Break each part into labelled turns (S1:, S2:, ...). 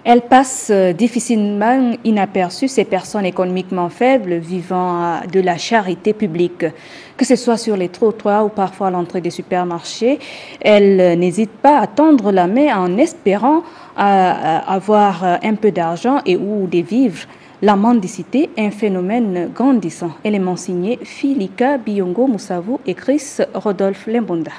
S1: Elles passent difficilement inaperçues, ces personnes économiquement faibles vivant de la charité publique. Que ce soit sur les trottoirs ou parfois à l'entrée des supermarchés, elles n'hésitent pas à tendre la main en espérant avoir un peu d'argent et ou des vivres. La mendicité est un phénomène grandissant. Élément signé Filika Biongo Moussavou et Chris Rodolphe Lembonda.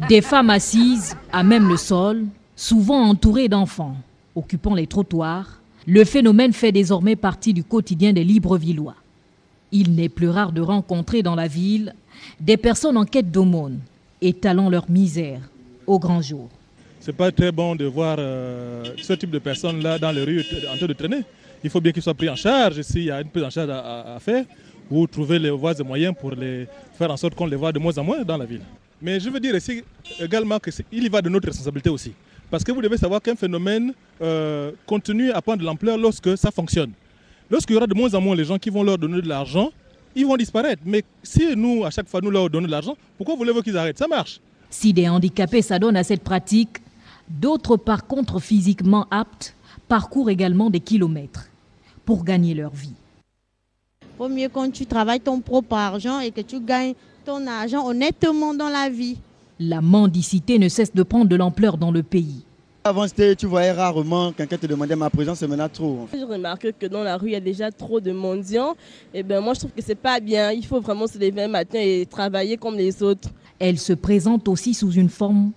S2: Des femmes assises à même le sol, souvent entourées d'enfants, occupant les trottoirs, le phénomène fait désormais partie du quotidien des Librevillois. Il n'est plus rare de rencontrer dans la ville des personnes en quête d'aumône, étalant leur misère au grand jour.
S3: C'est pas très bon de voir ce type de personnes-là dans les rues en train de traîner. Il faut bien qu'ils soient pris en charge s'il y a une prise en charge à faire ou trouver les voies et moyens pour les faire en sorte qu'on les voit de moins en moins dans la ville. Mais je veux dire ici également qu'il y va de notre responsabilité aussi. Parce que vous devez savoir qu'un phénomène continue à prendre de l'ampleur lorsque ça fonctionne. Lorsqu'il y aura de moins en moins les gens qui vont leur donner de l'argent, ils vont disparaître. Mais si nous, à chaque fois, nous leur donnons de l'argent, pourquoi voulez-vous qu'ils arrêtent? Ça marche.
S2: Si des handicapés s'adonnent à cette pratique, d'autres, par contre, physiquement aptes, parcourent également des kilomètres pour gagner leur vie.
S4: Il vaut mieux quand tu travailles ton propre argent et que tu gagnes ton argent honnêtement dans la vie.
S2: La mendicité ne cesse de prendre de l'ampleur dans le pays.
S5: Avant, tu voyais rarement quelqu'un te demandait ma présence, c'est maintenant trop.
S6: Je remarque que dans la rue, il y a déjà trop de mendiants. Et moi, je trouve que c'est pas bien. Il faut vraiment se lever un matin et travailler comme les autres.
S2: Elle se présente aussi sous une forme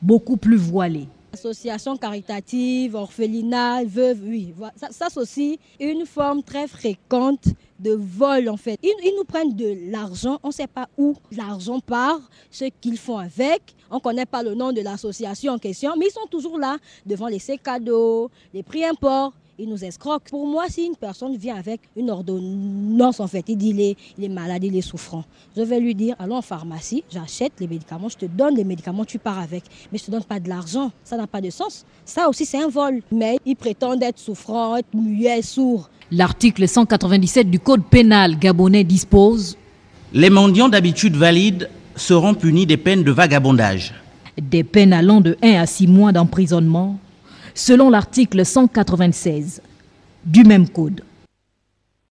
S2: beaucoup plus voilée.
S7: Associations caritatives, orphelinat, veuves, oui. Ça c'est aussi une forme très fréquente de vol en fait. Ils nous prennent de l'argent, on ne sait pas où l'argent part, ce qu'ils font avec. On ne connaît pas le nom de l'association en question, mais ils sont toujours là devant les sacs cadeaux, les prix imports. Ils nous escroquent. Pour moi, si une personne vient avec une ordonnance, en fait, il dit il est malade, il est souffrant, je vais lui dire, allons en pharmacie, j'achète les médicaments, je te donne les médicaments, tu pars avec. Mais je ne te donne pas de l'argent, ça n'a pas de sens. Ça aussi, c'est un vol. Mais ils prétendent être souffrants, être muets, sourds.
S2: L'article 197 du Code pénal gabonais dispose:
S8: les mendiants d'habitude valides seront punis des peines de vagabondage.
S2: Des peines allant de 1 à 6 mois d'emprisonnement, selon l'article 196 du même code.